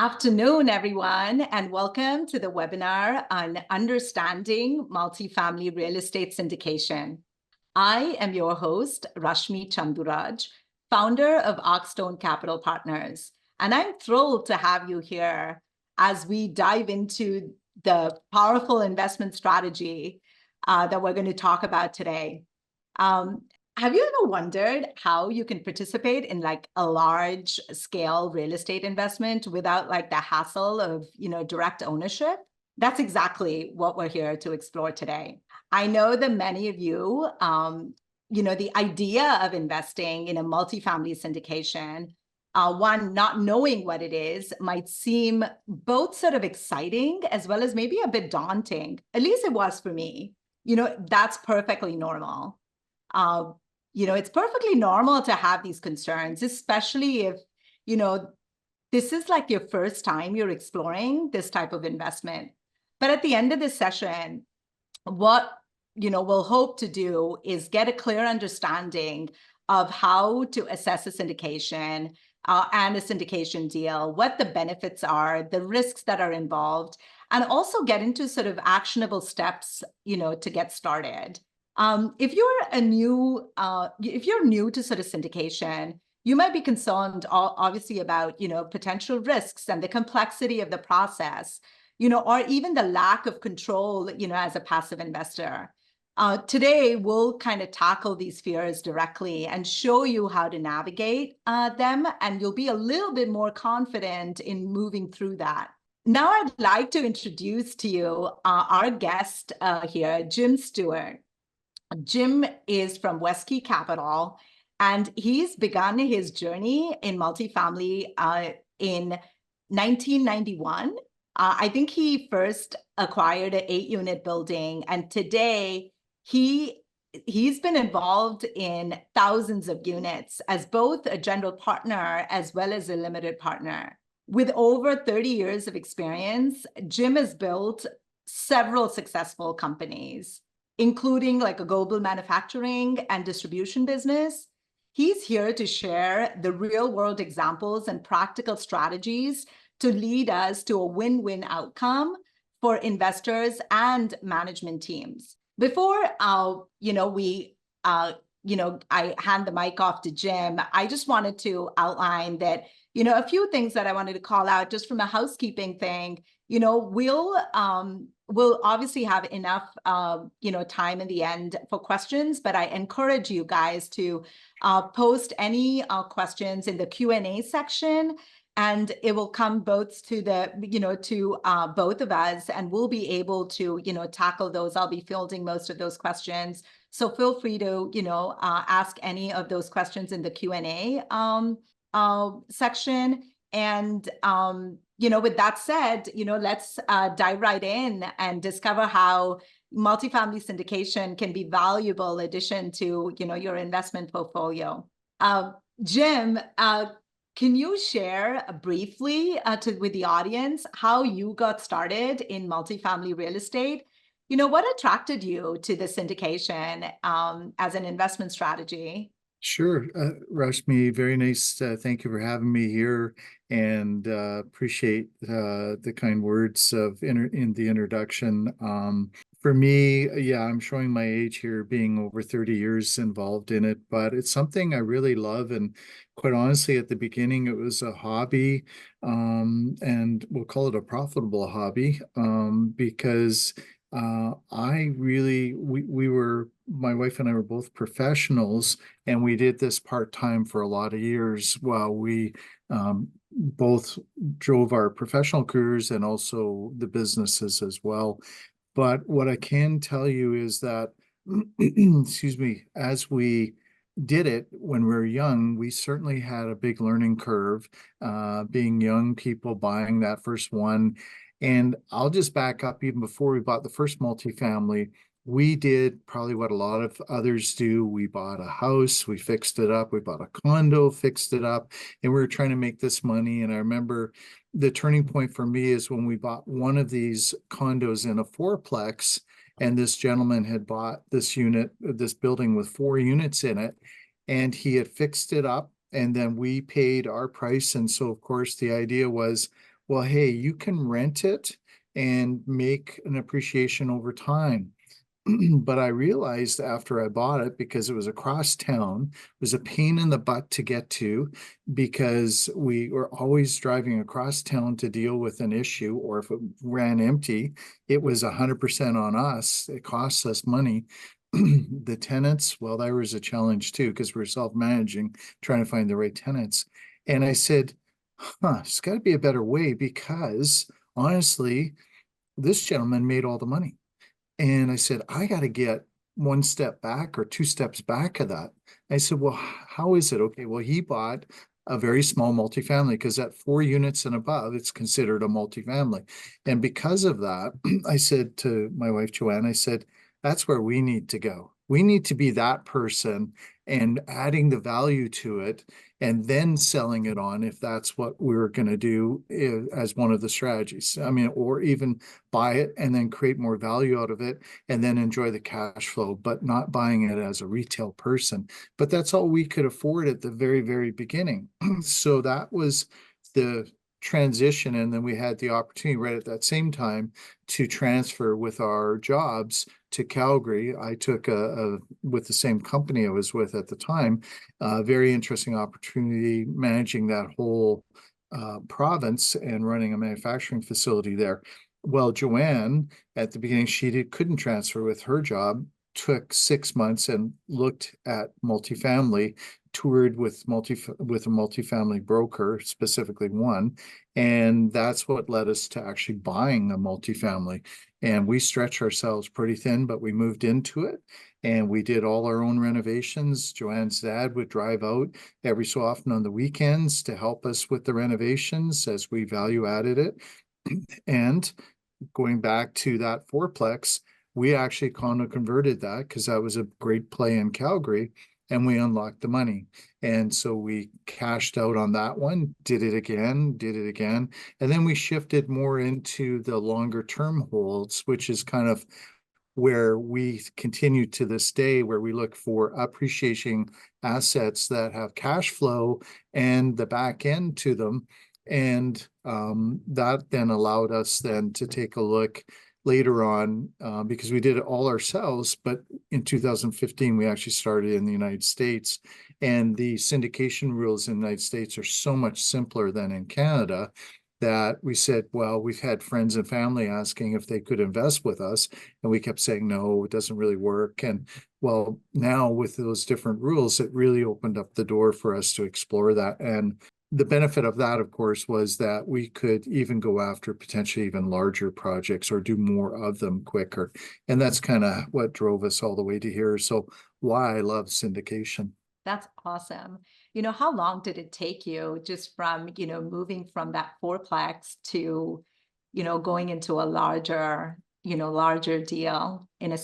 Afternoon, everyone, and welcome to the webinar on Understanding Multifamily Real Estate Syndication. I am your host, Rashmi Chanduraj, founder of Oxstone Capital Partners, and I'm thrilled to have you here as we dive into the powerful investment strategy that we're going to talk about today. Have you ever wondered how you can participate in like a large scale real estate investment without like the hassle of, direct ownership? That's exactly what we're here to explore today. I know that many of you, the idea of investing in a multifamily syndication, one, not knowing what it is, might seem both sort of exciting as well as maybe a bit daunting. At least it was for me. That's perfectly normal. It's perfectly normal to have these concerns, especially if, this is like your first time you're exploring this type of investment. But at the end of this session, what, we'll hope to do is get a clear understanding of how to assess a syndication and a syndication deal, what the benefits are, the risks that are involved, and also get into sort of actionable steps, to get started. If you're new to sort of syndication, you might be concerned, obviously, about potential risks and the complexity of the process, or even the lack of control, as a passive investor. Today, we'll kind of tackle these fears directly and show you how to navigate them, and you'll be a little bit more confident in moving through that. Now, I'd like to introduce to you our guest here, Jim Stewart. Jim is from Westkey Capital, and he's begun his journey in multifamily in 1991. I think he first acquired an 8-unit building, and today he's been involved in thousands of units as both a general partner as well as a limited partner. With over 30 years of experience, Jim has built several successful companies, including like a global manufacturing and distribution business. He's here to share the real world examples and practical strategies to lead us to a win-win outcome for investors and management teams. Before I hand the mic off to Jim, I just wanted to outline that, a few things that I wanted to call out just from a housekeeping thing. We'll obviously have enough, time in the end for questions, but I encourage you guys to post any questions in the Q&A section, and it will come both to both of us, and we'll be able to, tackle those. I'll be fielding most of those questions. So feel free to, ask any of those questions in the Q&A section. And, with that said, let's dive right in and discover how multifamily syndication can be valuable addition to, your investment portfolio. Jim, can you share briefly with the audience how you got started in multifamily real estate? What attracted you to the syndication as an investment strategy? Sure, Rashmi, very nice. Thank you for having me here, and appreciate the kind words in the introduction. For me, yeah, I'm showing my age here, being over 30 years involved in it, but it's something I really love. And quite honestly, at the beginning, it was a hobby, and we'll call it a profitable hobby, because my wife and I were both professionals, and we did this part-time for a lot of years while we both drove our professional careers and also the businesses as well. But what I can tell you is that, excuse me, as we did it when we were young, we certainly had a big learning curve, being young people buying that first one. And I'll just back up. Even before we bought the first multifamily, we did probably what a lot of others do. We bought a house, we fixed it up, we bought a condo, fixed it up, and we were trying to make this money. And I remember the turning point for me is when we bought one of these condos in a fourplex, and this gentleman had bought this building with 4 units in it, and he had fixed it up, and then we paid our price. And so, of course, the idea was, well, hey, you can rent it and make an appreciation over time. But I realized after I bought it, because it was across town, it was a pain in the butt to get to because we were always driving across town to deal with an issue, or if it ran empty, it was 100% on us. It costs us money. The tenants, well, that was a challenge too, because we're self-managing, trying to find the right tenants. And I said, it's got to be a better way because honestly, this gentleman made all the money. And I said, I got to get one step back or two steps back of that. I said, well, how is it? Okay, well, he bought a very small multifamily because at 4 units and above, it's considered a multifamily. And because of that, I said to my wife, Joanne, I said, that's where we need to go. We need to be that person and adding the value to it and then selling it on if that's what we're going to do as one of the strategies. I mean, or even buy it and then create more value out of it and then enjoy the cash flow, but not buying it as a retail person. But that's all we could afford at the very, very beginning. So that was the transition. And then we had the opportunity right at that same time to transfer with our jobs to Calgary. I took with the same company I was with at the time, a very interesting opportunity managing that whole province and running a manufacturing facility there. Well, Joanne, at the beginning, couldn't transfer with her job, took 6 months and looked at multifamily, toured with a multifamily broker, specifically one, and that's what led us to actually buying a multifamily. And we stretched ourselves pretty thin, but we moved into it and we did all our own renovations. Joanne's dad would drive out every so often on the weekends to help us with the renovations as we value added it. And going back to that fourplex, we actually condo converted that because that was a great play in Calgary and we unlocked the money. And so we cashed out on that one, did it again. And then we shifted more into the longer term holds, which is kind of where we continue to this day, where we look for appreciating assets that have cash flow and the back end to them. And that then allowed us then to take a look later on, because we did it all ourselves, but in 2015, we actually started in the United States. And the syndication rules in the United States are so much simpler than in Canada that we said, well, we've had friends and family asking if they could invest with us. And we kept saying, no, it doesn't really work. And well, now with those different rules, it really opened up the door for us to explore that. And the benefit of that, of course, was that we could even go after potentially even larger projects or do more of them quicker. And that's kind of what drove us all the way to here. So why I love syndication. That's awesome. How long did it take you just from, moving from that fourplex to, going into a larger deal in a Well,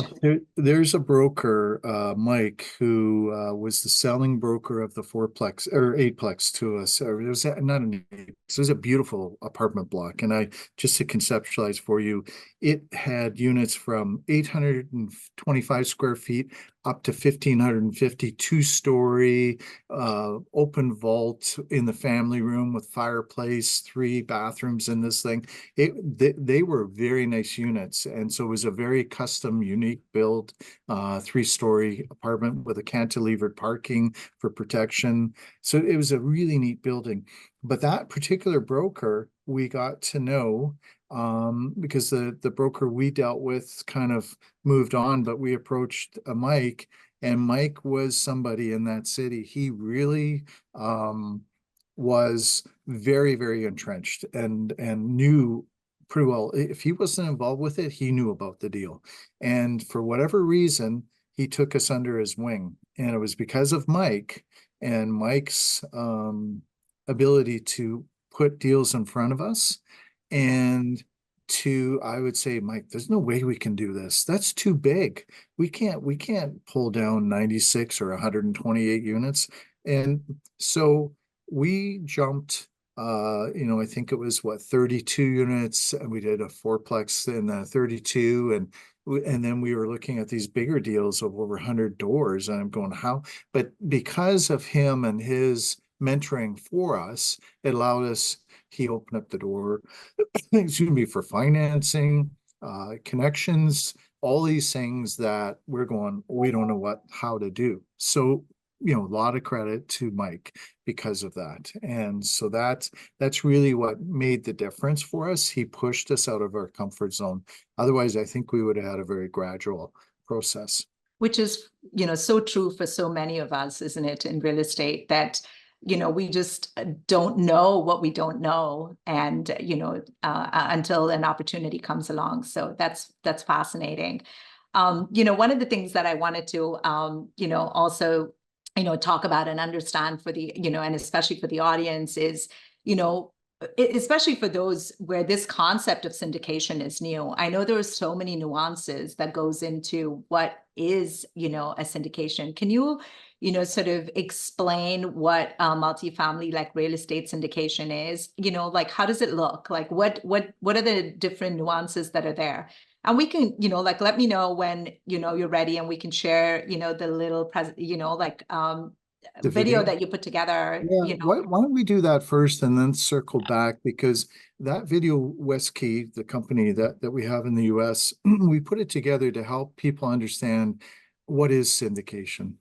syndication? there's a broker, Mike, who was the selling broker of the fourplex or eightplex to us. Or it was not an eightplex, it was a beautiful apartment block. And just to conceptualize for you, it had units from 825 square feet up to 1,550, two-story, open vault in the family room with fireplace, 3 bathrooms in this thing. They were very nice units. And so it was a very custom, unique build, 3-story apartment with a cantilevered parking for protection. So it was a really neat building. But that particular broker, we got to know because the broker we dealt with kind of moved on, but we approached Mike, and Mike was somebody in that city. He really was very, very entrenched and knew pretty well. If he wasn't involved with it, he knew about the deal. And for whatever reason, he took us under his wing. And it was because of Mike and Mike's ability to put deals in front of us and I would say, Mike, there's no way we can do this. That's too big. We can't pull down 96 or 128 units. And so we jumped, I think it was 32 units, and we did a fourplex in 32, and then we were looking at these bigger deals of over 100 doors, and I'm going, how? But because of him and his mentoring for us, it allowed us. He opened up the door, excuse me, for financing, connections, all these things that we're going, we don't know how to do. So, a lot of credit to Mike because of that. And so that's really what made the difference for us. He pushed us out of our comfort zone. Otherwise, I think we would have had a very gradual process. Which is, so true for so many of us, isn't it, in real estate, that, we just don't know what we don't know. And, until an opportunity comes along. So that's fascinating. One of the things that I wanted to, also, talk about and understand for the, and especially for the audience is, especially for those where this concept of syndication is new. I know there are so many nuances that goes into what is, a syndication. Can you, sort of explain what multifamily, like real estate syndication is? Like, how does it look? Like, what are the different nuances that are there? And we can, like, let me know when, you're ready, and we can share, the little The video video. that you put together, Yeah, why don't we do that first and then circle back, because that video, Westkey, the company that we have in the US, we put it together to help people understand what is syndication.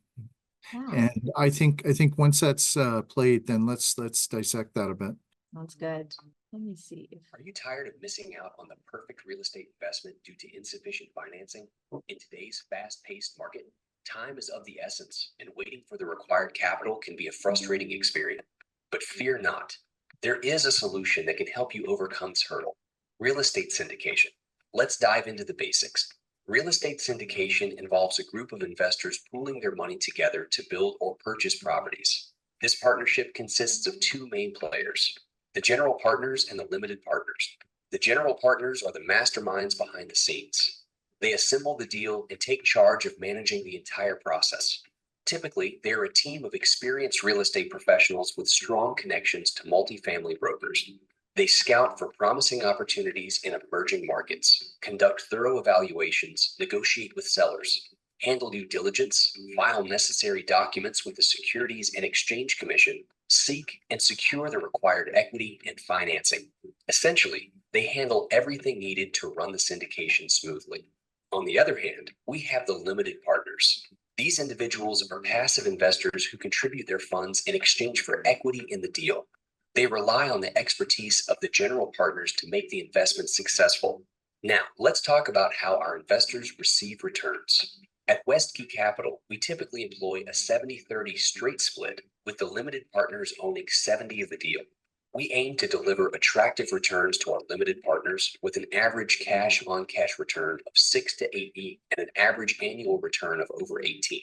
Yeah, And I think once that's played, then let's dissect that a bit. sounds good. Let me see if Are you tired of missing out on the perfect real estate investment due to insufficient financing? In today's fast-paced market, time is of the essence, and waiting for the required capital can be a frustrating experience. But fear not. There is a solution that can help you overcome this hurdle: real estate syndication. Let's dive into the basics. Real estate syndication involves a group of investors pooling their money together to build or purchase properties. This partnership consists of two main players: the general partners and the limited partners. The general partners are the masterminds behind the scenes. They assemble the deal and take charge of managing the entire process. Typically, they are a team of experienced real estate professionals with strong connections to multifamily brokers. They scout for promising opportunities in emerging markets, conduct thorough evaluations, negotiate with sellers, handle due diligence, file necessary documents with the Securities and Exchange Commission, seek and secure the required equity and financing. Essentially, they handle everything needed to run the syndication smoothly. On the other hand, we have the limited partners. These individuals are passive investors who contribute their funds in exchange for equity in the deal. They rely on the expertise of the general partners to make the investment successful. Now, let's talk about how our investors receive returns. At Westkey Capital, we typically employ a 70-30 straight split, with the limited partners owning 70 of the deal. We aim to deliver attractive returns to our limited partners with an average cash-on-cash return of 6 to 8 and an average annual return of over 18.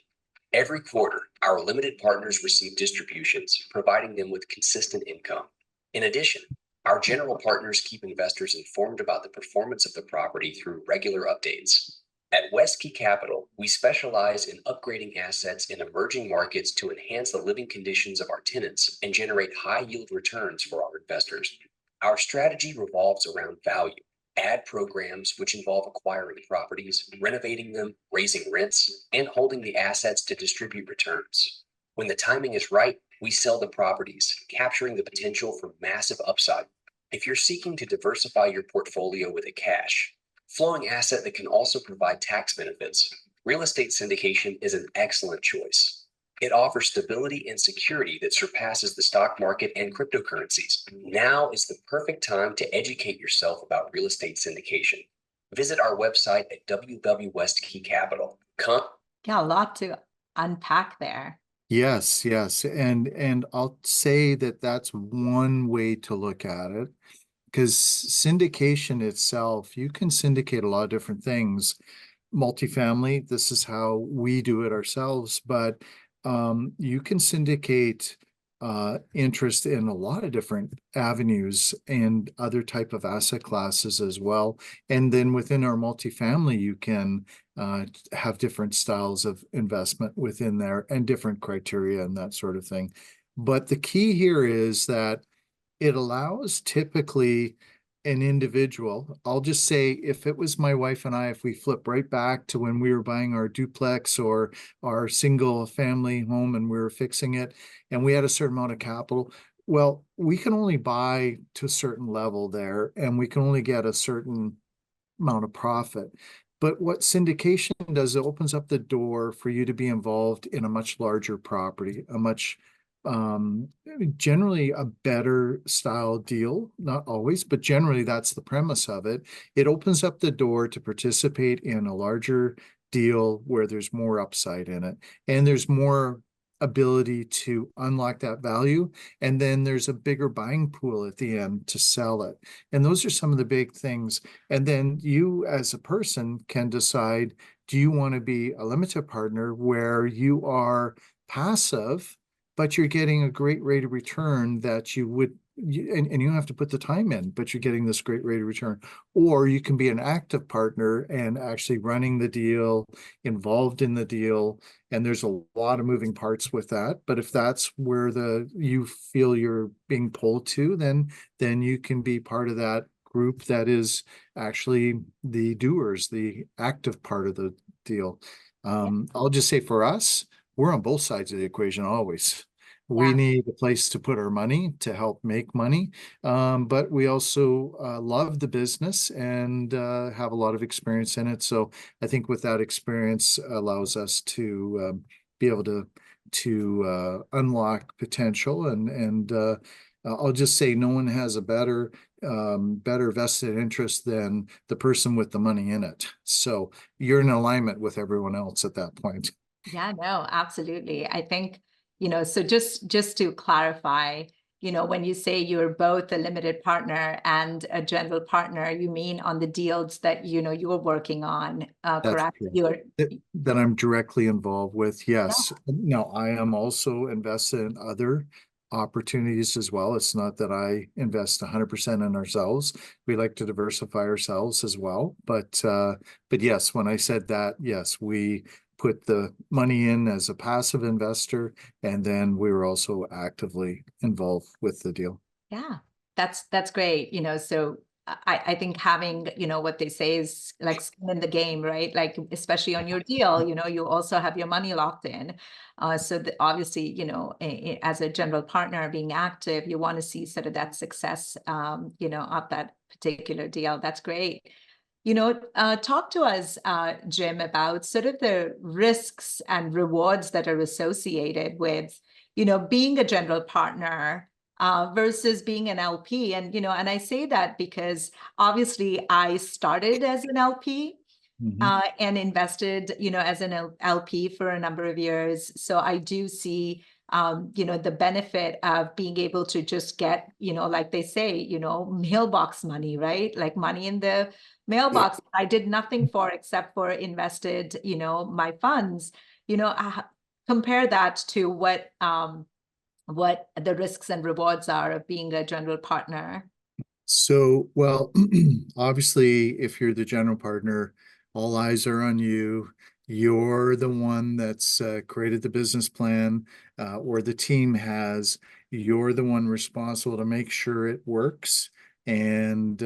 Every quarter, our limited partners receive distributions, providing them with consistent income. In addition, our general partners keep investors informed about the performance of the property through regular updates. At Westkey Capital, we specialize in upgrading assets in emerging markets to enhance the living conditions of our tenants and generate high-yield returns for our investors. Our strategy revolves around value. Add programs which involve acquiring properties, renovating them, raising rents, and holding the assets to distribute returns. When the timing is right, we sell the properties, capturing the potential for massive upside. If you're seeking to diversify your portfolio with a cash flowing asset that can also provide tax benefits, real estate syndication is an excellent choice. It offers stability and security that surpasses the stock market and cryptocurrencies. Now is the perfect time to educate yourself about real estate syndication. Visit our website at www.westkeycapital.com. Yeah, a lot to unpack there. Yes, yes. And I'll say that that's one way to look at it, because syndication itself, you can syndicate a lot of different things. Multifamily, this is how we do it ourselves, but you can syndicate interest in a lot of different avenues and other type of asset classes as well. And then within our multifamily, you can have different styles of investment within there and different criteria and that sort of thing. But the key here is that it allows typically an individual, I'll just say, if it was my wife and I, if we flip right back to when we were buying our duplex or our single family home and we were fixing it and we had a certain amount of capital, well, we can only buy to a certain level there, and we can only get a certain amount of profit. But what syndication does, it opens up the door for you to be involved in a much larger property, a much um, generally a better style deal, not always, but generally that's the premise of it. It opens up the door to participate in a larger deal where there's more upside in it and there's more ability to unlock that value. And then there's a bigger buying pool at the end to sell it. And those are some of the big things. And then you as a person can decide, do you want to be a limited partner where you are passive, but you're getting a great rate of return that you would, and you don't have to put the time in, but you're getting this great rate of return. Or you can be an active partner and actually running the deal, involved in the deal. And there's a lot of moving parts with that. But if that's where you feel you're being pulled to, then you can be part of that group that is actually the doers, the active part of the deal. I'll just say for us, we're on both sides of the equation always. We Yeah. need a place to put our money to help make money, but we also love the business and have a lot of experience in it. So I think with that experience allows us to be able to unlock potential and I'll just say no one has a better vested interest than the person with the money in it. So you're in alignment with everyone else at that point. Yeah, no, absolutely. I think, so just to clarify, when you say you're both a limited partner and a general partner, you mean on the deals that, you're working on, That's correct? true. You're, That I'm directly involved with. yeah, Yes. Now, I am also invested in other opportunities as well. It's not that I invest 100% in ourselves. We like to diversify ourselves as well. But yes, when I said that, yes, we put the money in as a passive investor, and then we were also actively involved with the deal. yeah, that's great. So I think having, what they say is like skin in the game, right? Like, especially on your deal, you also have your money locked in. So obviously, as a general partner being active, you want to see sort of that success, of that particular deal. That's great. Talk to us, Jim, about sort of the risks and rewards that are associated with, being a general partner versus being an LP. And I say that because obviously I started as an LP and invested, as an LP for a number of years. So I do see, the benefit of being able to just get, like they say, mailbox money, right? Like money in the mailbox. I did nothing for except for invested, my funds. Compare that to what the risks and rewards are of being a general partner. So, well, obviously, if you're the general partner, all eyes are on you. You're the one that's created the business plan, or the team has. You're the one responsible to make sure it works and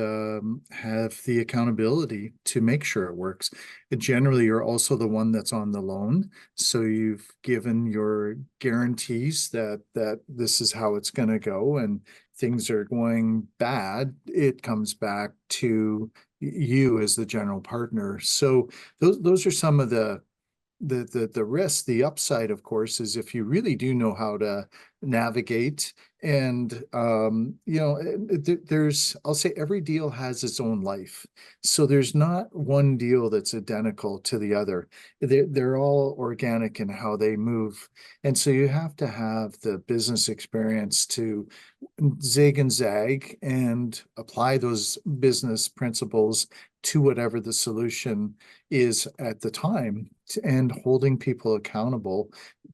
have the accountability to make sure it works. Generally, you're also the one that's on the loan. So you've given your guarantees that this is how it's going to go, and things are going bad, it comes back to you as the general partner. So those are some of the risks. The upside, of course, is if you really do know how to navigate and there's, I'll say every deal has its own life. So there's not one deal that's identical to the other. They're all organic in how they move. And so you have to have the business experience to zig and zag and apply those business principles to whatever the solution is at the time, and holding people accountable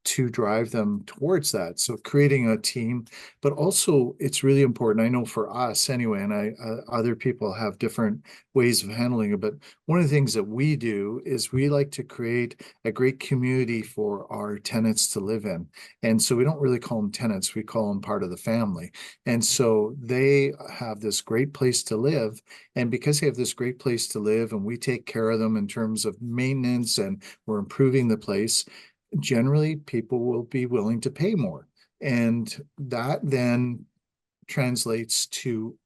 to drive them towards that. So creating a team, but also it's really important. I know for us anyway, and other people have different ways of handling it, but one of the things that we do is we like to create a great community for our tenants to live in. And so we don't really call them tenants, we call them part of the family. And so they have this great place to live. And because they have this great place to live and we take care of them in terms of maintenance and we're improving the place, generally people will be willing to pay more. And that then translates to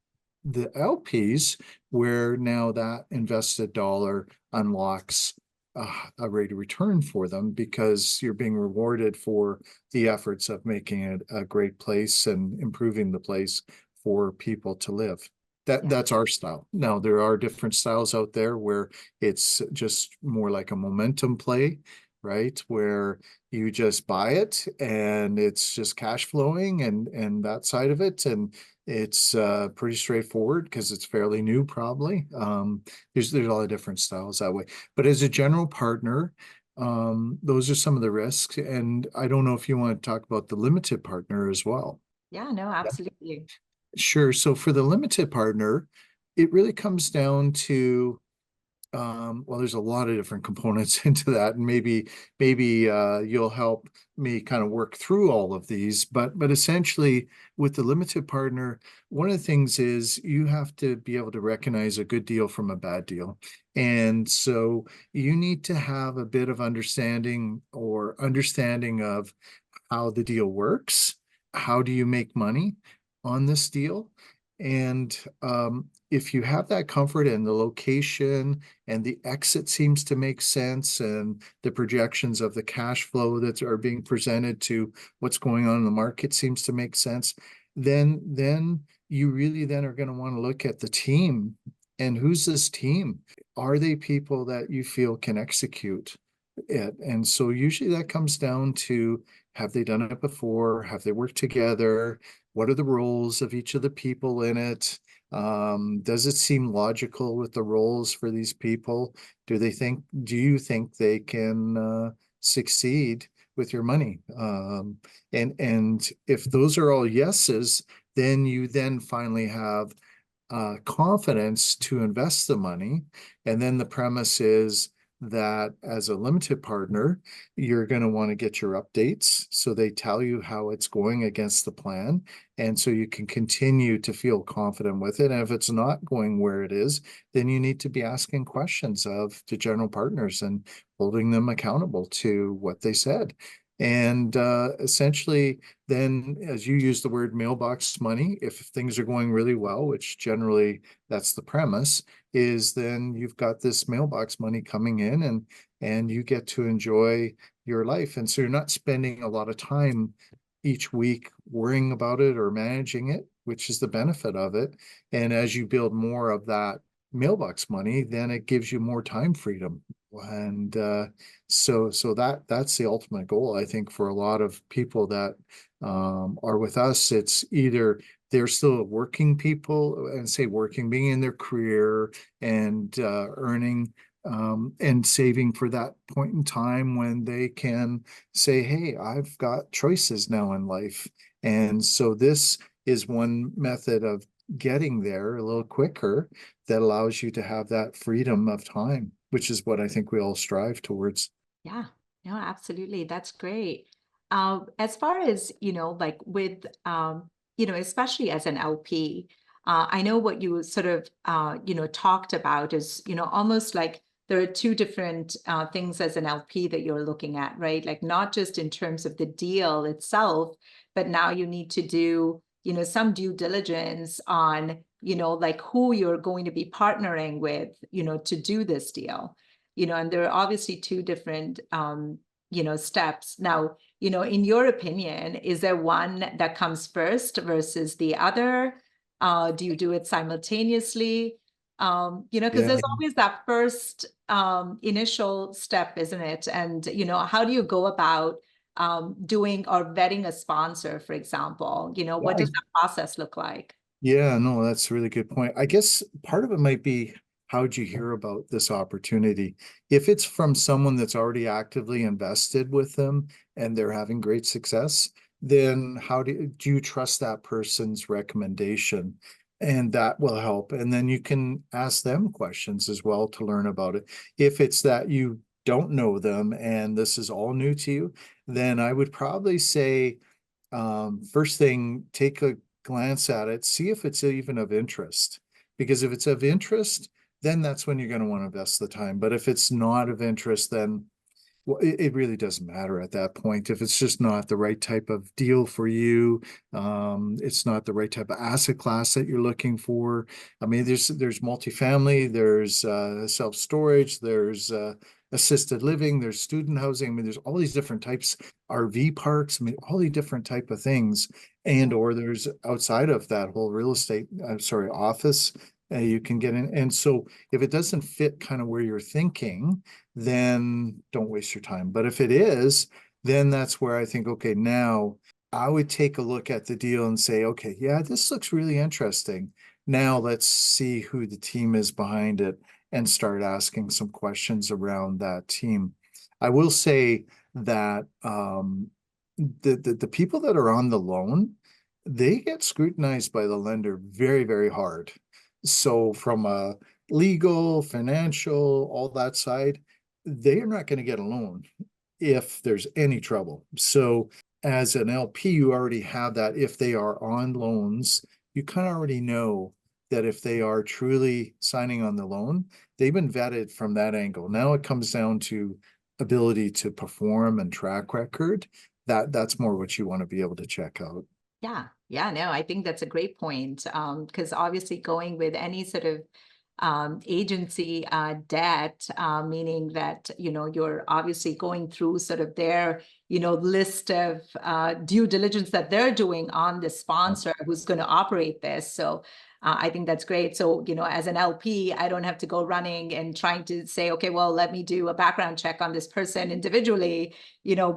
the LPs, where now that invested dollar unlocks a rate of return for them, because you're being rewarded for the efforts of making it a great place and improving the place for people to live. That's our style. Now, there are different styles out there where it's just more like a momentum play, right? Where you just buy it and it's just cash flowing and that side of it. And it's pretty straightforward because it's fairly new, probably. There's a lot of different styles that way. But as a general partner, those are some of the risks. And I don't know if you want to talk about the limited partner as well. Yeah, no, absolutely. Sure. So for the limited partner, it really comes down to well, there's a lot of different components into that, and maybe you'll help me kind of work through all of these. But essentially, with the limited partner, one of the things is you have to be able to recognize a good deal from a bad deal, and so you need to have a bit of understanding of how the deal works. How do you make money on this deal? And if you have that comfort and the location and the exit seems to make sense, and the projections of the cash flow that are being presented to what's going on in the market seems to make sense, then you really then are going to want to look at the team. And who's this team? Are they people that you feel can execute it? And so usually that comes down to, have they done it before? Have they worked together? What are the roles of each of the people in it? Does it seem logical with the roles for these people? Do you think they can succeed with your money? And if those are all yeses, then you then finally have confidence to invest the money. And then the premise is that as a limited partner, you're going to want to get your updates, so they tell you how it's going against the plan, and so you can continue to feel confident with it. And if it's not going where it is, then you need to be asking questions of the general partners and holding them accountable to what they said. And essentially, then, as you use the word mailbox money, if things are going really well, which generally that's the premise, is then you've got this mailbox money coming in, and you get to enjoy your life. And so you're not spending a lot of time each week worrying about it or managing it, which is the benefit of it. And as you build more of that mailbox money, then it gives you more time freedom. And so that's the ultimate goal, I think, for a lot of people that are with us. It's either they're still working people, and say working, being in their career and earning and saving for that point in time when they can say, hey, I've got choices now in life. And so this is one method of getting there a little quicker that allows you to have that freedom of time, which is what I think we all strive towards. Yeah, no, absolutely. That's great. As far as, like with, especially as an LP, I know what you sort of, talked about is, almost like there are two different things as an LP that you're looking at, right? Like not just in terms of the deal itself, but now you need to do, some due diligence on, like who you're going to be partnering with, to do this deal. And there are obviously two different, steps. Now, in your opinion, is there one that comes first versus the other? Do you do it simultaneously? Because there's always that first initial step, isn't it? And, how do you go about doing or vetting a sponsor, for example? What does that process look like? Yeah, no, that's a really good point. I guess part of it might be, how'd you hear about this opportunity? If it's from someone that's already actively invested with them and they're having great success, then how do you trust that person's recommendation? And that will help. And then you can ask them questions as well to learn about it. If it's that you don't know them and this is all new to you, then I would probably say, first thing, take a glance at it, see if it's even of interest. Because if it's of interest, then that's when you're going to want to invest the time. But if it's not of interest, then Well, it really doesn't matter at that point. If it's just not the right type of deal for you, it's not the right type of asset class that you're looking for. I mean, there's multifamily, there's self-storage, there's assisted living, there's student housing. I mean, there's all these different types, RV parks. I mean, all these different type of things. And or there's outside of that whole real estate, sorry, office, you can get in. And so if it doesn't fit kind of where you're thinking, then don't waste your time. But if it is, then that's where I think, okay, now I would take a look at the deal and say, okay, yeah, this looks really interesting. Now let's see who the team is behind it and start asking some questions around that team. I will say that the people that are on the loan, they get scrutinized by the lender very, very hard. So from a legal, financial, all that side, they are not going to get a loan if there's any trouble. So as an LP, you already have that. If they are on loans, you kind of already know that if they are truly signing on the loan, they've been vetted from that angle. Now it comes down to ability to perform and track record. That's more what you want to be able to check out. Yeah, yeah, no, I think that's a great point. Because obviously going with any sort of agency debt, meaning that, you're obviously going through sort of their, list of due diligence that they're doing on the sponsor who's going to operate this. So I think that's great. So, as an LP, I don't have to go running and trying to say, okay, well, let me do a background check on this person individually,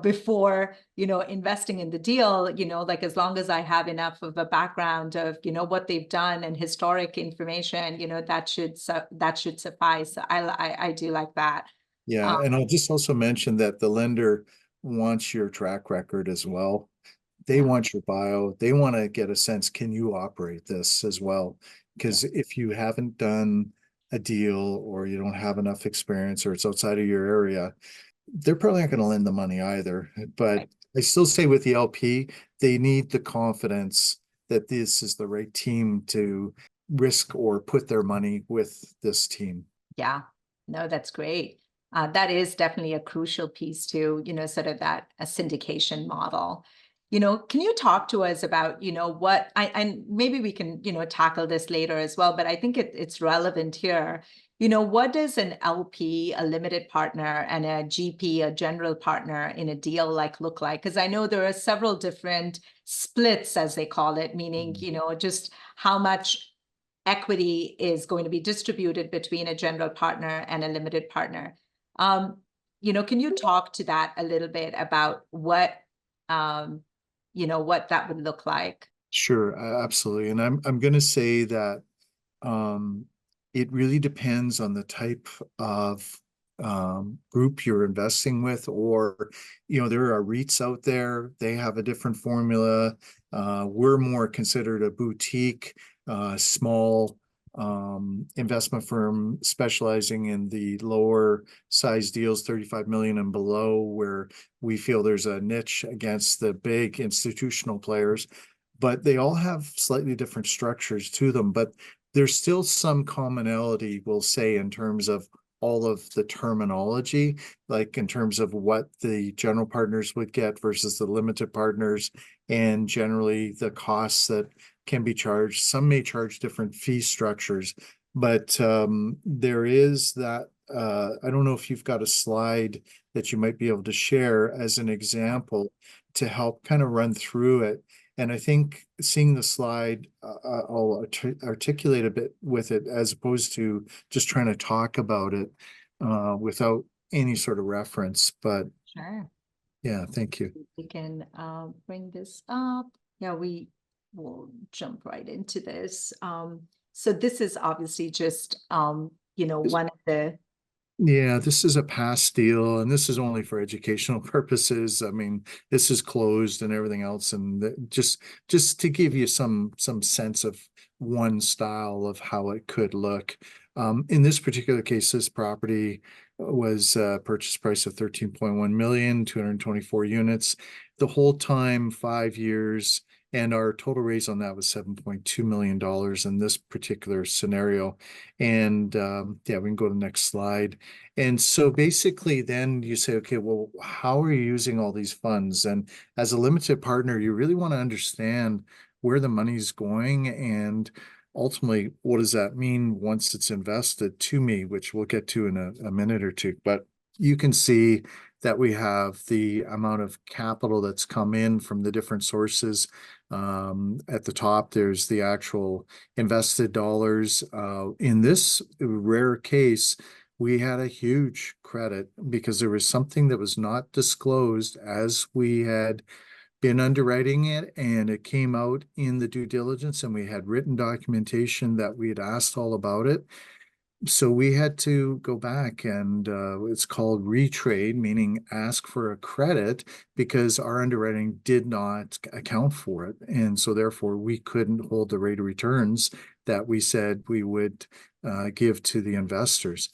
before, investing in the deal, like as long as I have enough of a background of, what they've done and historic information, that should suffice. I do like that. Yeah, and I'll just also mention that the lender wants your track record as well. They Yeah. want your bio. They want to get a sense, can you operate this as well? Because if you haven't done a deal or you don't have enough experience or it's outside of your area, they're probably not going to lend the money either. But Right. I still say with the LP, they need the confidence that this is the right team to risk or put their money with this team. Yeah, no, that's great. That is definitely a crucial piece to, sort of that a syndication model. Can you talk to us about, what and maybe we can, tackle this later as well, but I think it's relevant here. What does an LP, a limited partner, and a GP, a general partner in a deal look like? Because I know there are several different splits, as they call it, meaning, just how much equity is going to be distributed between a general partner and a limited partner. Can you talk to that a little bit about what what that would look like? Sure, absolutely. And I'm going to say that um, it really depends on the type of group you're investing with, or, there are REITs out there, they have a different formula. We're more considered a boutique, small investment firm specializing in the lower size deals, 35 million and below, where we feel there's a niche against the big institutional players. But they all have slightly different structures to them. But there's still some commonality, we'll say, in terms of all of the terminology, like in terms of what the general partners would get versus the limited partners, and generally the costs that can be charged. Some may charge different fee structures, but there is that. I don't know if you've got a slide that you might be able to share as an example to help kind of run through it. And I think seeing the slide, I'll articulate a bit with it as opposed to just trying to talk about it without any sort of reference. But Sure. yeah, thank you. We can bring this up. Yeah, we will jump right into this. So this is obviously just, one of the. Yeah, this is a past deal, and this is only for educational purposes. I mean, this is closed and everything else, and just to give you some sense of one style of how it could look. In this particular case, this property was a purchase price of 13.1 million, 224 units. The whole time, 5 years, And our total raise on that was $7.2 million in this particular scenario. And yeah, we can go to the next slide. And so basically then you say, okay, well, how are you using all these funds? And as a limited partner, you really want to understand where the money's going and ultimately what does that mean once it's invested to me, which we'll get to in a minute or two. But you can see that we have the amount of capital that's come in from the different sources. At the top, there's the actual invested dollars. In this rare case, we had a huge credit because there was something that was not disclosed as we had been underwriting it, and it came out in the due diligence, and we had written documentation that we had asked all about it. So we had to go back and it's called retrade, meaning ask for a credit because our underwriting did not account for it. And so therefore we couldn't hold the rate of returns that we said we would give to the investors.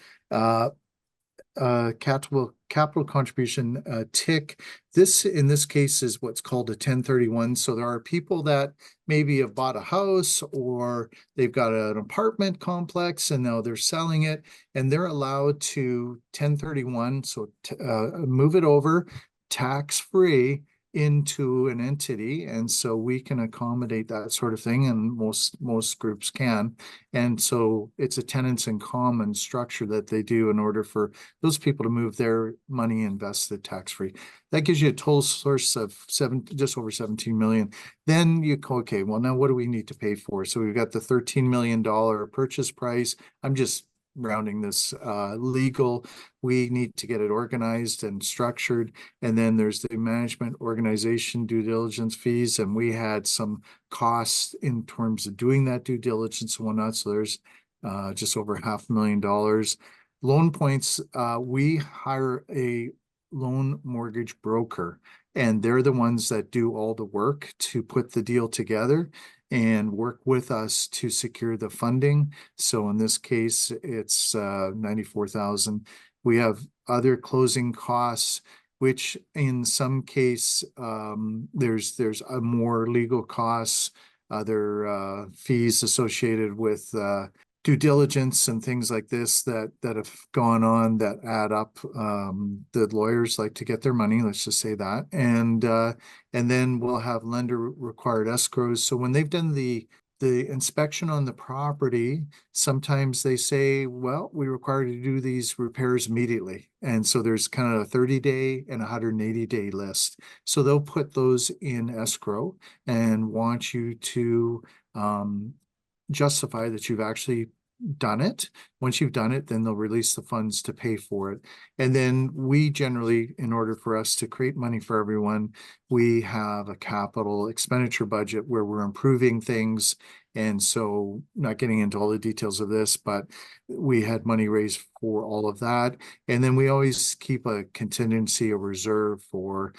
Capital contribution TIC. This in this case is what's called a 1031. So there are people that maybe have bought a house or they've got an apartment complex and now they're selling it and they're allowed to 1031. So move it over tax-free into an entity, and so we can accommodate that sort of thing, and most groups can. And so it's a tenants in common structure that they do in order for those people to move their money invested tax-free. That gives you a total source of just over 17 million. Then you go, okay, well, now what do we need to pay for? So we've got the $13 million purchase price. I'm just rounding this legal. We need to get it organized and structured. And then there's the management organization due diligence fees. And we had some costs in terms of doing that due diligence and whatnot. So there's just over $500,000. Loan points, we hire a loan mortgage broker, and they're the ones that do all the work to put the deal together and work with us to secure the funding. So in this case, it's 94,000. We have other closing costs, which in some case, there's more legal costs, other fees associated with due diligence and things like this that have gone on that add up. The lawyers like to get their money, let's just say that. And then we'll have lender required escrows. So when they've done the inspection on the property, sometimes they say, well, we require you to do these repairs immediately. And so there's kind of a 30-day and 180-day list. So they'll put those in escrow and want you to justify that you've actually done it. Once you've done it, then they'll release the funds to pay for it. And then we generally, in order for us to create money for everyone, we have a capital expenditure budget where we're improving things. And so not getting into all the details of this, but we had money raised for all of that. And then we always keep a contingency, a reserve for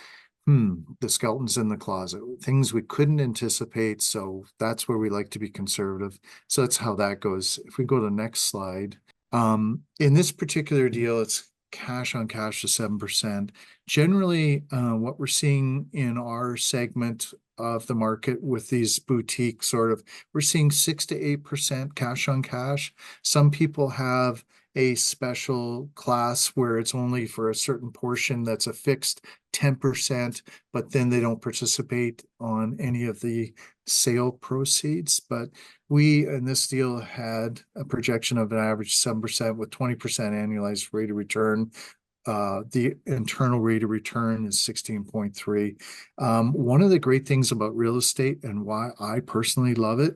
the skeletons in the closet, things we couldn't anticipate. So that's where we like to be conservative. So that's how that goes. If we go to the next slide, in this particular deal, it's cash on cash to 7%. Generally, what we're seeing in our segment of the market with these boutique we're seeing 6 to 8% cash on cash. Some people have a special class where it's only for a certain portion that's a fixed 10%, but then they don't participate on any of the sale proceeds. But we, in this deal, had a projection of an average 7% with 20% annualized rate of return. The internal rate of return is 16.3. One of the great things about real estate and why I personally love it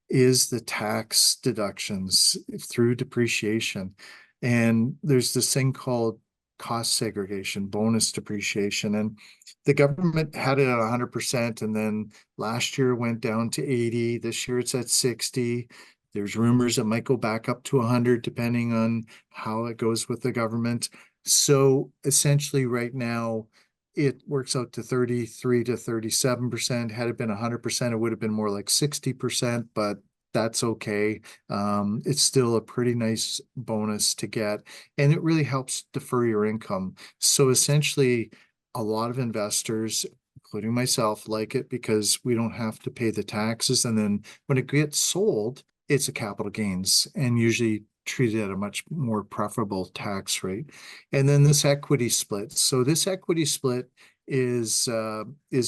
is the tax deductions through depreciation. And there's this thing called cost segregation, bonus depreciation. And the government had it at 100%. And then last year went down to 80. This year it's at 60. There's rumors it might go back up to 100, depending on how it goes with the government. So essentially right now, it works out to 33 to 37%. Had it been 100%, it would have been more like 60%, but that's okay. It's still a pretty nice bonus to get, and it really helps defer your income. So essentially, a lot of investors, including myself, like it because we don't have to pay the taxes. And then when it gets sold, it's a capital gains and usually treated at a much more preferable tax rate. And then this equity split. So this equity split is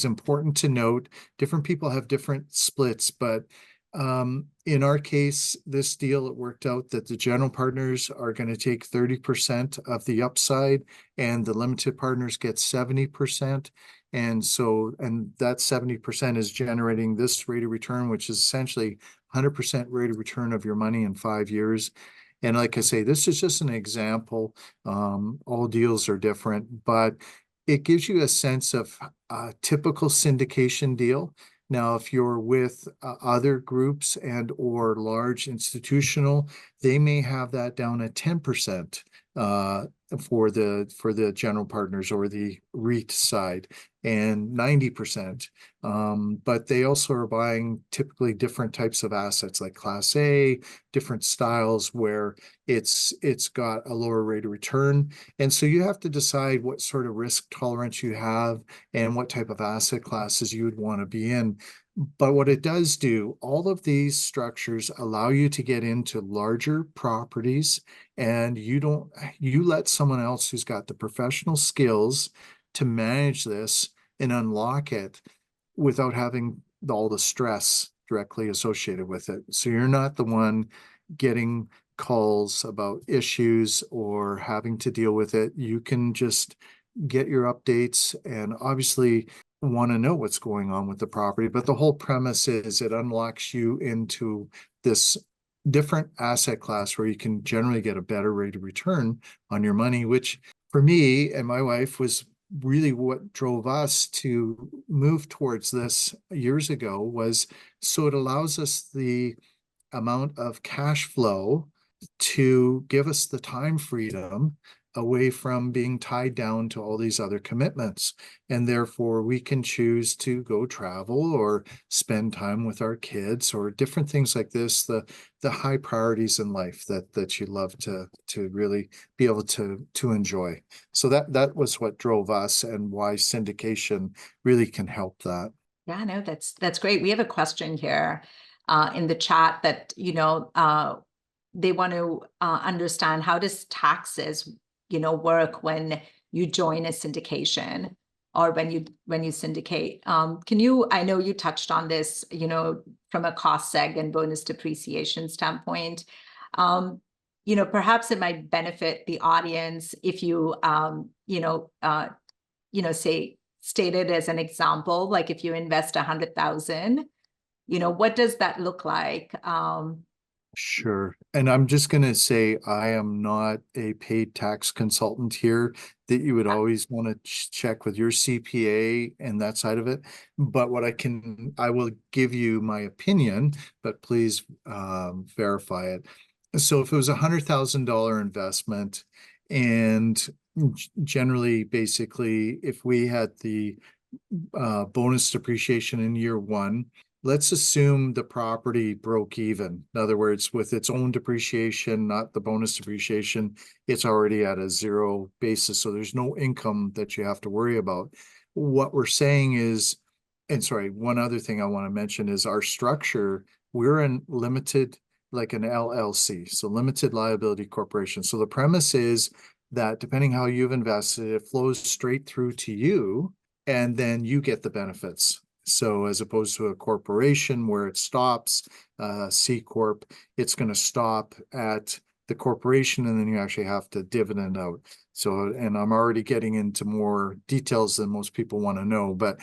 important to note. Different people have different splits, but in our case, this deal, it worked out that the general partners are going to take 30% of the upside and the limited partners get 70%. And that 70% is generating this rate of return, which is essentially 100% rate of return of your money in 5 years. And like I say, this is just an example. All deals are different, but it gives you a sense of a typical syndication deal. Now, if you're with other groups and or large institutional, they may have that down at 10% for the general partners or the REIT side, and 90%. But they also are buying typically different types of assets like Class A, different styles where it's got a lower rate of return. And so you have to decide what sort of risk tolerance you have and what type of asset classes you would want to be in. But what it does do, all of these structures allow you to get into larger properties, and you let someone else who's got the professional skills to manage this and unlock it without having all the stress directly associated with it. So you're not the one getting calls about issues or having to deal with it. You can just get your updates and obviously want to know what's going on with the property. But the whole premise is it unlocks you into this different asset class where you can generally get a better rate of return on your money, which for me and my wife was really what drove us to move towards this years ago. Was so it allows us the amount of cash flow to give us the time freedom away from being tied down to all these other commitments. And therefore we can choose to go travel or spend time with our kids or different things like this, the high priorities in life that you love to really be able to enjoy. So that was what drove us and why syndication really can help that. Yeah, no, that's great. We have a question here in the chat that, they want to understand, how does taxes, work when you join a syndication or when you syndicate? I know you touched on this, from a cost seg and bonus depreciation standpoint. Perhaps it might benefit the audience if you, say, state it as an example, like if you invest 100,000, what does that look like? Sure. And I'm just going to say, I am not a paid tax consultant here, that you would always want to check with your CPA and that side of it. But I will give you my opinion, but please verify it. So if it was $100,000 investment, and generally, basically, if we had the bonus depreciation in year one, let's assume the property broke even. In other words, with its own depreciation, not the bonus depreciation, it's already at a zero basis. So there's no income that you have to worry about. What we're saying is, and sorry, one other thing I want to mention is our structure, we're in limited, like an LLC, so limited liability corporation. So the premise is that depending how you've invested, it flows straight through to you, and then you get the benefits. So as opposed to a corporation where it stops, C Corp, it's going to stop at the corporation and then you actually have to dividend out. So, and I'm already getting into more details than most people want to know, but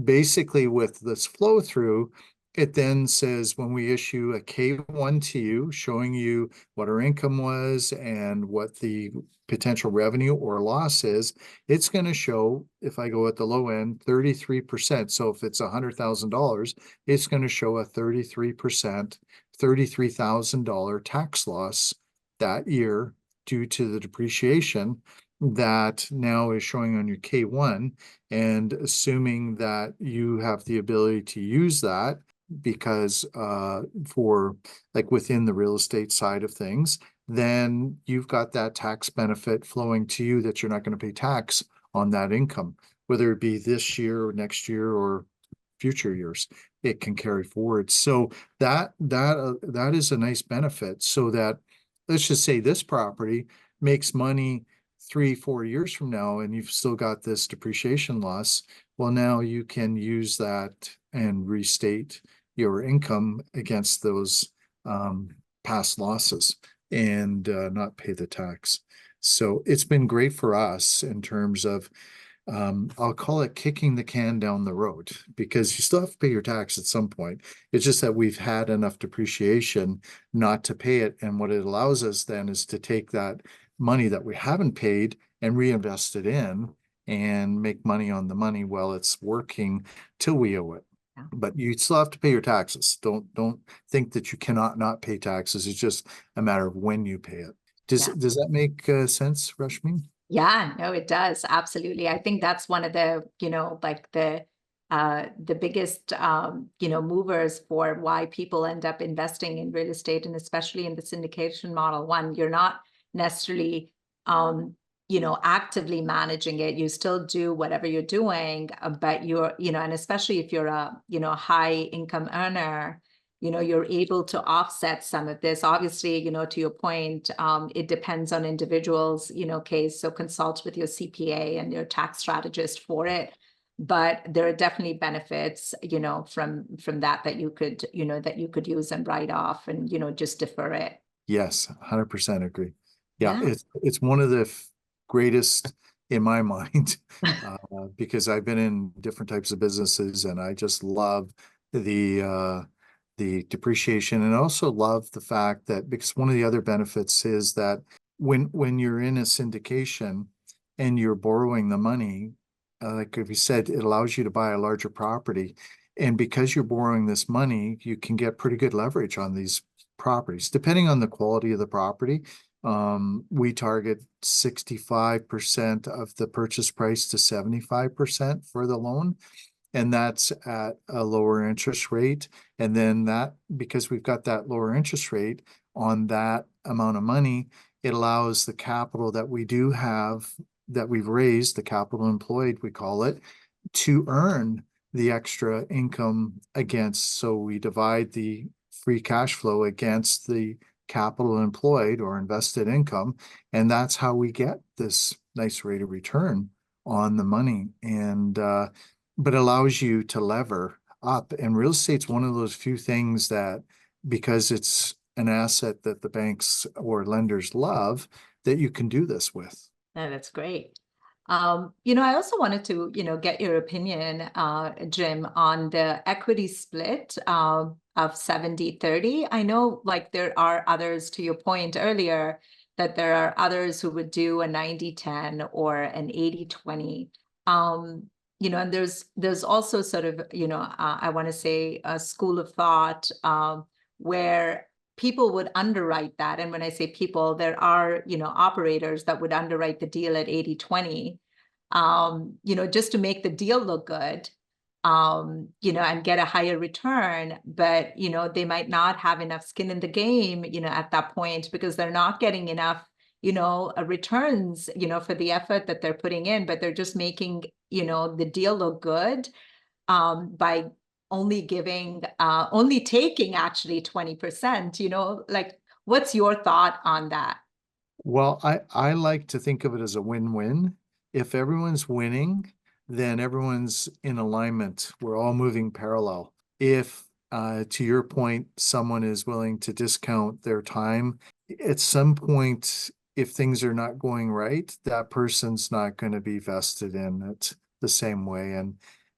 basically with this flow through, it then says when we issue a K1 to you, showing you what our income was and what the potential revenue or loss is, it's going to show, if I go at the low end, 33%. So if it's $100,000, it's going to show a 33%, $33,000 tax loss that year due to the depreciation that now is showing on your K1. And assuming that you have the ability to use that, because for like within the real estate side of things, then you've got that tax benefit flowing to you that you're not going to pay tax on that income. whether it be this year or next year or future years, it can carry forward. So that is a nice benefit, so that, let's just say this property makes money 3-4 years from now and you've still got this depreciation loss. Well, now you can use that and restate your income against those past losses and not pay the tax. So it's been great for us in terms of, I'll call it kicking the can down the road, because you still have to pay your tax at some point. It's just that we've had enough depreciation not to pay it. And what it allows us then is to take that money that we haven't paid and reinvest it in and make money on the money while it's working till we owe it. Yeah. But you still have to pay your taxes. Don't think that you cannot not pay taxes. It's just a matter of when you pay it. Does that make sense, Rashmi? Yeah, no, it does. Absolutely. I think that's one of the, like the biggest, movers for why people end up investing in real estate, and especially in the syndication model. One, you're not necessarily, actively managing it. You still do whatever you're doing, but you're, and especially if you're a, high income earner, you're able to offset some of this. Obviously, to your point, it depends on individuals, case. So consult with your CPA and your tax strategist for it. But there are definitely benefits, from that you could use and write off and, just defer it. Yes, 100% agree. Yeah, Yeah. it's one of the greatest in my mind, because I've been in different types of businesses and I just love the depreciation, and also love the fact that, because one of the other benefits is that when you're in a syndication and you're borrowing the money, like if you said, it allows you to buy a larger property. And because you're borrowing this money, you can get pretty good leverage on these properties, depending on the quality of the property. We target 65% of the purchase price to 75% for the loan. And that's at a lower interest rate. And then that, because we've got that lower interest rate on that amount of money, it allows the capital that we do have, that we've raised, the capital employed, we call it, to earn the extra income against. So we divide the free cash flow against the capital employed or invested income. And that's how we get this nice rate of return on the money. And, but allows you to lever up. And real estate's one of those few things that, because it's an asset that the banks or lenders love, that you can do this with. No, that's great. I also wanted to, get your opinion, Jim, on the equity split of 70-30. I know, like, there are others, to your point earlier, that there are others who would do a 90-10 or an 80-20. And there's also sort of, I want to say a school of thought where people would underwrite that. And when I say people, there are, operators that would underwrite the deal at 80-20, just to make the deal look good, and get a higher return. But, they might not have enough skin in the game, at that point, because they're not getting enough, returns, for the effort that they're putting in, but they're just making, the deal look good by only taking actually 20%, like, what's your thought on that? Well, I like to think of it as a win-win. If everyone's winning, then everyone's in alignment. We're all moving parallel. If, to your point, someone is willing to discount their time, at some point, if things are not going right, that person's not going to be vested in it the same way. And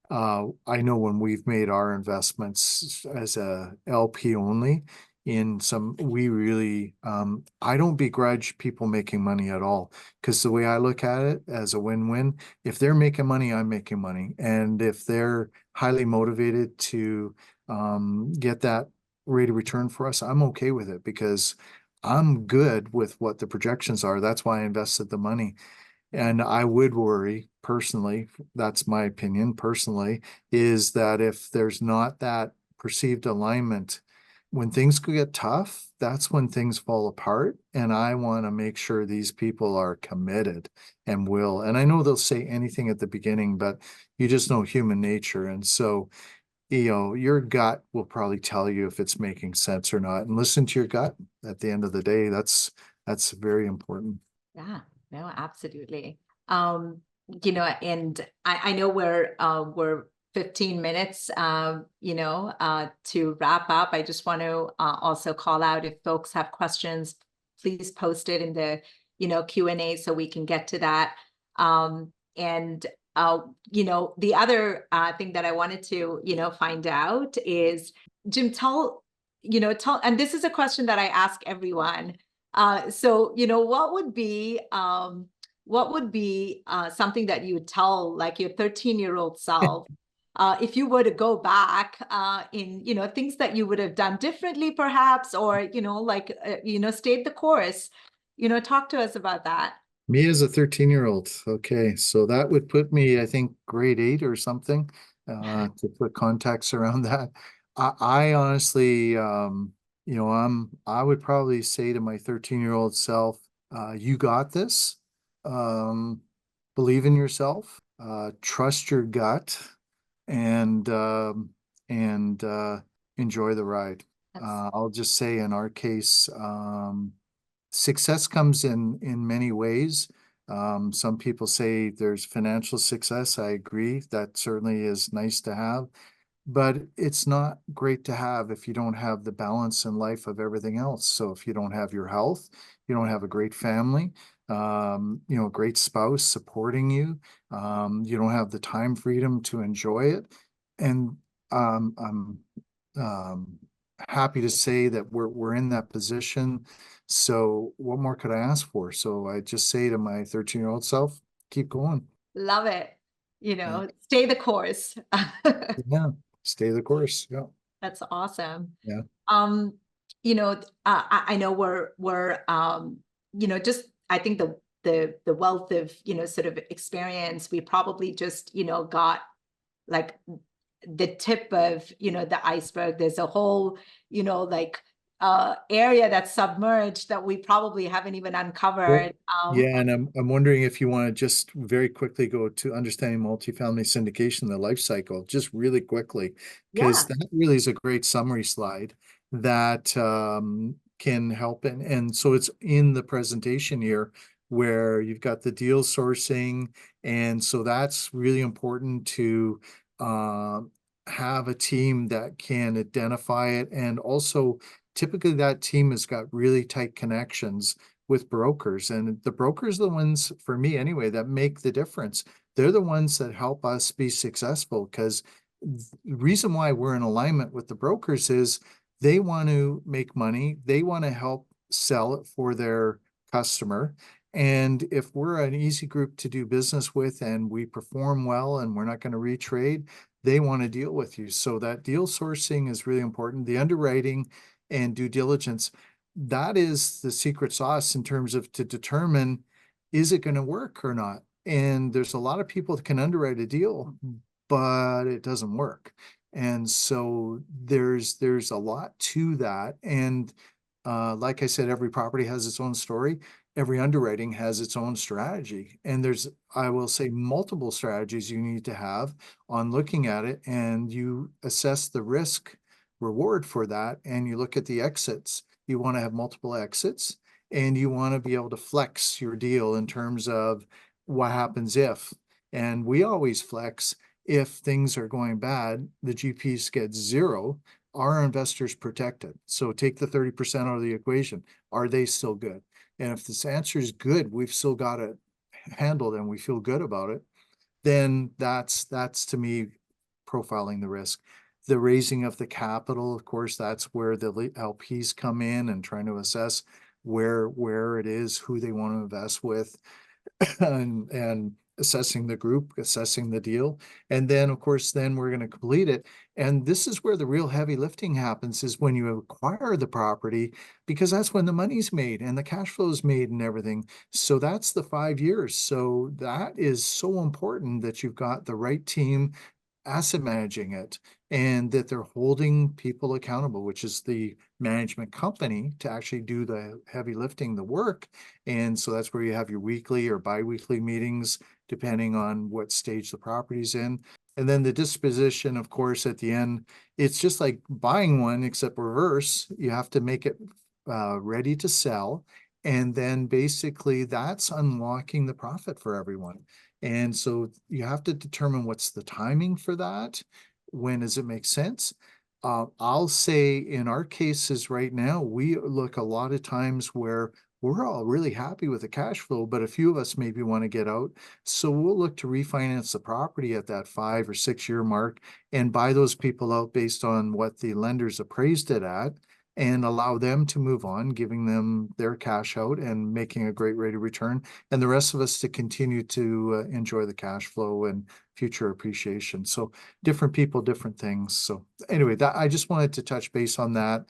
I know when we've made our investments as a LP only in some, we really, I don't begrudge people making money at all, because the way I look at it as a win-win, if they're making money, I'm making money. And if they're highly motivated to get that rate of return for us, I'm okay with it, because I'm good with what the projections are. That's why I invested the money. And I would worry personally, that's my opinion personally, is that if there's not that perceived alignment when things get tough, that's when things fall apart. And I want to make sure these people are committed and will. And I know they'll say anything at the beginning, but you just know human nature. And so, your gut will probably tell you if it's making sense or not. And listen to your gut at the end of the day. That's very important. Yeah, no, absolutely. And I know we're 15 minutes, to wrap up. I just want to also call out, if folks have questions, please post it in the, Q&A so we can get to that. And the other thing that I wanted to, find out is, Jim, and this is a question that I ask everyone. So, what would be something that you would tell, like, your 13-year-old self, if you were to go back in, things that you would have done differently, perhaps, or, stayed the course, talk to us about that. Me as a 13-year-old. Okay, so that would put me, I think, grade 8 or something, to put context around that. I honestly, I would probably say to my 13-year-old self, you got this. Believe in yourself, trust your gut, and enjoy the ride. I'll just say in our case, success comes in many ways. Some people say there's financial success. I agree. That certainly is nice to have, but it's not great to have if you don't have the balance in life of everything else. So if you don't have your health, you don't have a great family, a great spouse supporting you, you don't have the time freedom to enjoy it. And I'm happy to say that we're in that position. So what more could I ask for? So I just say to my 13-year-old self, keep going. Love it. Stay the course. Yeah, stay the course. Yeah. That's awesome. Yeah. I know we're just, I think the wealth of, sort of experience, we probably just, got like the tip of, the iceberg. There's a whole, area that's submerged that we probably haven't even uncovered. Yeah, and I'm wondering if you want to just very quickly go to understanding multifamily syndication, the life cycle, just really quickly, because Yeah. that really is a great summary slide that can help. And so it's in the presentation here where you've got the deal sourcing. And so that's really important to have a team that can identify it. And also, typically that team has got really tight connections with brokers, and the brokers are the ones, for me anyway, that make the difference. They're the ones that help us be successful, because the reason why we're in alignment with the brokers is they want to make money. They want to help sell it for their customer. And if we're an easy group to do business with and we perform well and we're not going to retrade, they want to deal with you. So that deal sourcing is really important. The underwriting and due diligence, that is the secret sauce in terms of to determine, is it going to work or not? And there's a lot of people that can underwrite a deal, but it doesn't work. And so there's a lot to that. And like I said, every property has its own story. Every underwriting has its own strategy. And there's, I will say, multiple strategies you need to have on looking at it. And you assess the risk reward for that. And you look at the exits. You want to have multiple exits, and you want to be able to flex your deal in terms of what happens if. And we always flex if things are going bad, the GPs get zero, our investors protected. So take the 30% out of the equation. Are they still good? And if this answer is good, we've still got it handled and we feel good about it, then that's to me profiling the risk. The raising of the capital, of course, that's where the LPs come in and trying to assess where it is, who they want to invest with, and assessing the group, assessing the deal. And then, of course, then we're going to complete it. And this is where the real heavy lifting happens, is when you acquire the property, because that's when the money's made and the cash flow is made and everything. So that's the 5 years. So that is so important that you've got the right team asset managing it, and that they're holding people accountable, which is the management company, to actually do the heavy lifting, the work. And so that's where you have your weekly or bi-weekly meetings, depending on what stage the property's in. And then the disposition, of course, at the end, it's just like buying one, except reverse. You have to make it ready to sell. And then basically that's unlocking the profit for everyone. And so you have to determine what's the timing for that. When does it make sense? I'll say in our cases right now, we look a lot of times where we're all really happy with the cash flow, but a few of us maybe want to get out. So we'll look to refinance the property at that 5 or 6 year mark and buy those people out based on what the lenders appraised it at, and allow them to move on, giving them their cash out and making a great rate of return, and the rest of us to continue to enjoy the cash flow and future appreciation. So different people, different things. So anyway, that I just wanted to touch base on that,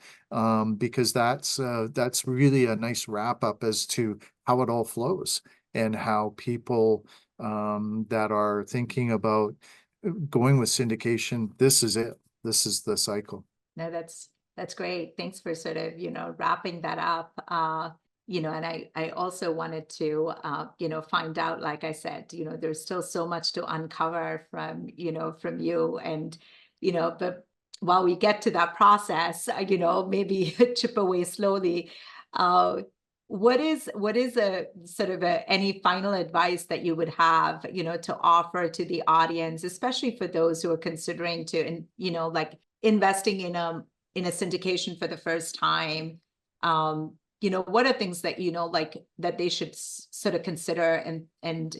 because that's really a nice wrap up as to how it all flows, and how people that are thinking about going with syndication, this is it. This is the cycle. No, that's great. Thanks for sort of, wrapping that up. And I also wanted to, find out, like I said, there's still so much to uncover from you. And, but while we get to that process, maybe chip away slowly. What is a sort of any final advice that you would have, to offer to the audience, especially for those who are considering to, like investing in a syndication for the first time? What are things that, like that they should sort of consider and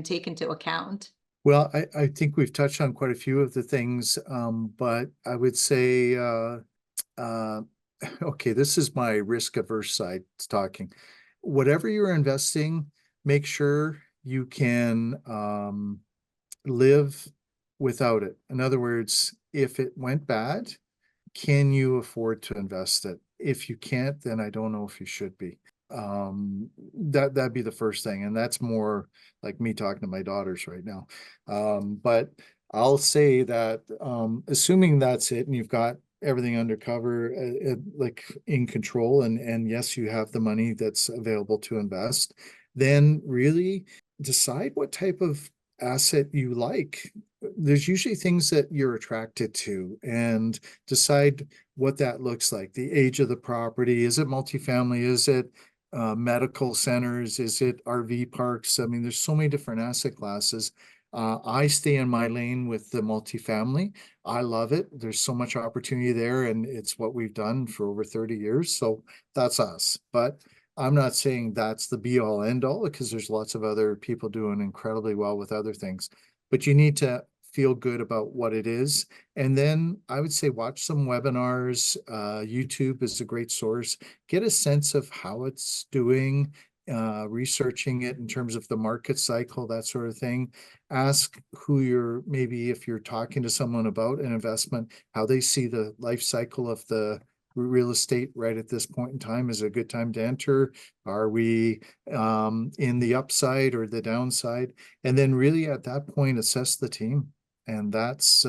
take into account? Well, I think we've touched on quite a few of the things, but I would say, okay, this is my risk averse side talking. Whatever you're investing, make sure you can live without it. In other words, if it went bad, can you afford to invest it? If you can't, then I don't know if you should be. That'd be the first thing, and that's more like me talking to my daughters right now. But I'll say that assuming that's it and you've got everything under cover, like in control, and yes, you have the money that's available to invest, then really decide what type of asset you like. There's usually things that you're attracted to, and decide what that looks like. The age of the property, is it multifamily? Is it medical centers? Is it RV parks? I mean, there's so many different asset classes. I stay in my lane with the multifamily. I love it. There's so much opportunity there, and it's what we've done for over 30 years. So that's us. But I'm not saying that's the be all end all, because there's lots of other people doing incredibly well with other things. But you need to feel good about what it is. And then I would say watch some webinars. YouTube is a great source. Get a sense of how it's doing, researching it in terms of the market cycle, that sort of thing. Ask who you're, maybe if you're talking to someone about an investment, how they see the life cycle of the real estate right at this point in time. Is it a good time to enter? Are we in the upside or the downside? And then really at that point, assess the team. And that's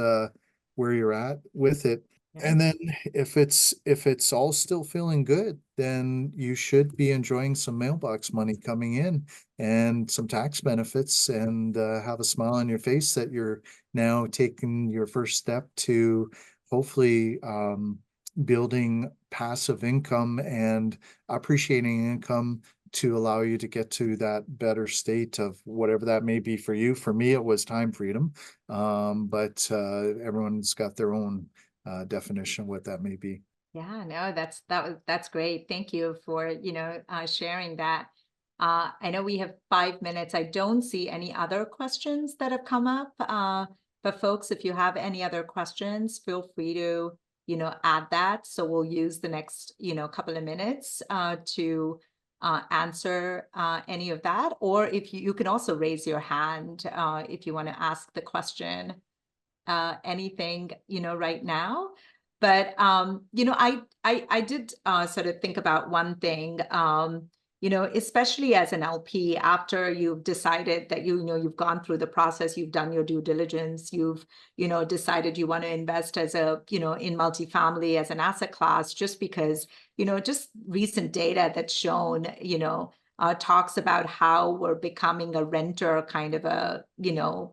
where you're at with it. And then if it's all still feeling good, then you should be enjoying some mailbox money coming in and some tax benefits, and have a smile on your face that you're now taking your first step to hopefully building passive income and appreciating income to allow you to get to that better state of whatever that may be for you. For me, it was time freedom, but everyone's got their own definition of what that may be. Yeah, no, that's great. Thank you for, sharing that. I know we have 5 minutes. I don't see any other questions that have come up. But folks, if you have any other questions, feel free to, add that. So we'll use the next, couple of minutes to answer any of that. Or if you can also raise your hand if you want to ask the question, anything, right now. But I did sort of think about one thing. especially as an LP, after you've decided that you've gone through the process, you've done your due diligence, you've decided you want to invest as in multifamily as an asset class, just because just recent data that's shown talks about how we're becoming a renter kind of a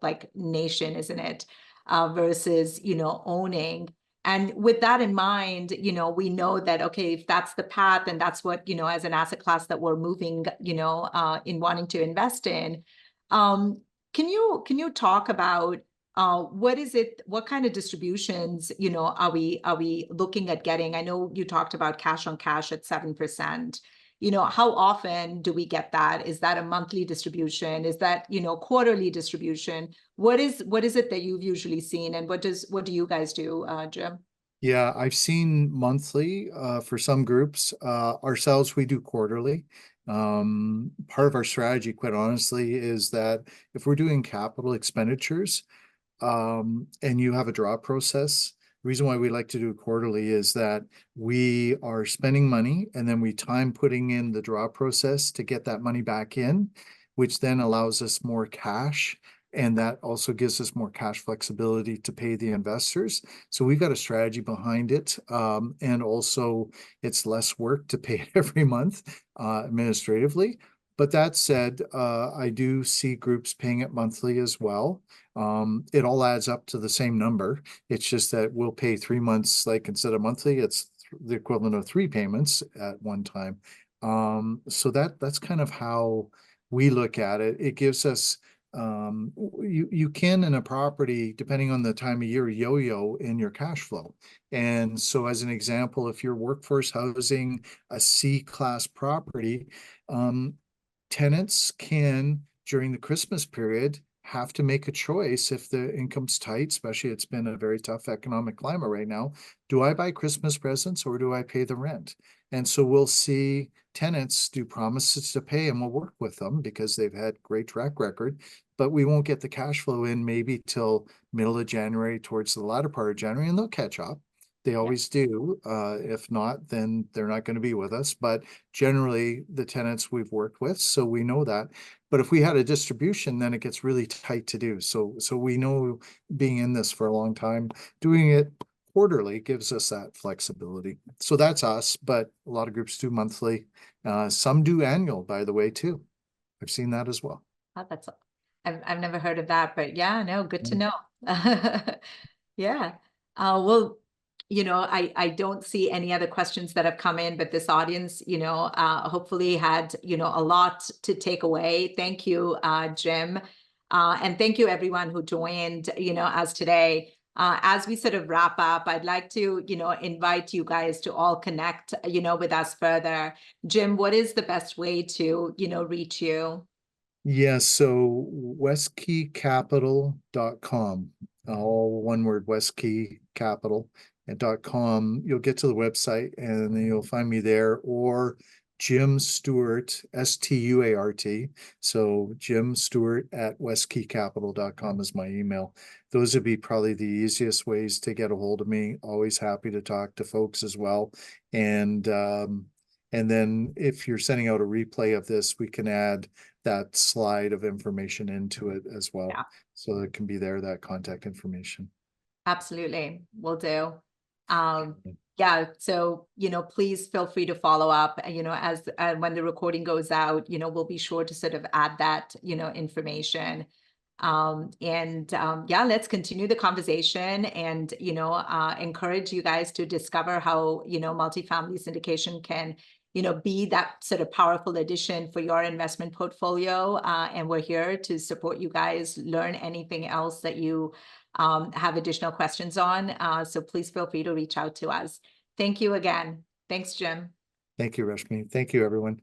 like nation, isn't it? Versus owning. And with that in mind, we know that, okay, if that's the path and that's what, as an asset class that we're moving, in wanting to invest in, can you talk about what kind of distributions, are we looking at getting? I know you talked about cash on cash at 7%. How often do we get that? Is that a monthly distribution? Is that, quarterly distribution? What is it that you've usually seen, and what do you guys do, Jim? Yeah, I've seen monthly for some groups. Ourselves, we do quarterly. Part of our strategy, quite honestly, is that if we're doing capital expenditures, and you have a draw process, the reason why we like to do it quarterly is that we are spending money and then we time putting in the draw process to get that money back in, which then allows us more cash. And that also gives us more cash flexibility to pay the investors. So we've got a strategy behind it. And also it's less work to pay it every month administratively. But that said, I do see groups paying it monthly as well. It all adds up to the same number. It's just that we'll pay 3 months, like instead of monthly, it's the equivalent of 3 payments at one time. So that's kind of how we look at it. It gives us, you can in a property, depending on the time of year, yo-yo in your cash flow. And so as an example, if you're workforce housing a C-class property, tenants can, during the Christmas period, have to make a choice if the income's tight, especially it's been a very tough economic climate right now. Do I buy Christmas presents or do I pay the rent? And so we'll see tenants do promises to pay and we'll work with them because they've had great track record, but we won't get the cash flow in maybe till middle of January, towards the latter part of January, and they'll catch up. They always do. If not, then they're not going to be with us. But generally, the tenants we've worked with, so we know that. But if we had a distribution, then it gets really tight to do. So we know, being in this for a long time, doing it quarterly gives us that flexibility. So that's us, but a lot of groups do monthly. Some do annual, by the way, too. I've seen that as well. Oh, I've never heard of that, but yeah, no, good to know. Yeah. Well, I don't see any other questions that have come in, but this audience, hopefully had, a lot to take away. Thank you, Jim. And thank you everyone who joined, us today. As we sort of wrap up, I'd like to, invite you guys to all connect, with us further. Jim, what is the best way to, reach you? Yeah, so westkeycapital.com, all one word, westkeycapital.com. You'll get to the website and then you'll find me there, or Jim Stewart, Stuart. So Jim Stewart at westkeycapital.com is my email. Those would be probably the easiest ways to get a hold of me. Always happy to talk to folks as well. And then if you're sending out a replay of this, we can add that slide of information into it as well. Yeah. So it can be there, that contact information. Absolutely. Will do. Yeah. So, please feel free to follow up, as when the recording goes out, we'll be sure to sort of add that, information. Yeah, let's continue the conversation and, encourage you guys to discover how, multifamily syndication can, be that sort of powerful addition for your investment portfolio. And we're here to support you guys, learn anything else that you have additional questions on. So please feel free to reach out to us. Thank you again. Thanks, Jim. Thank you, Rashmi. Thank you, everyone.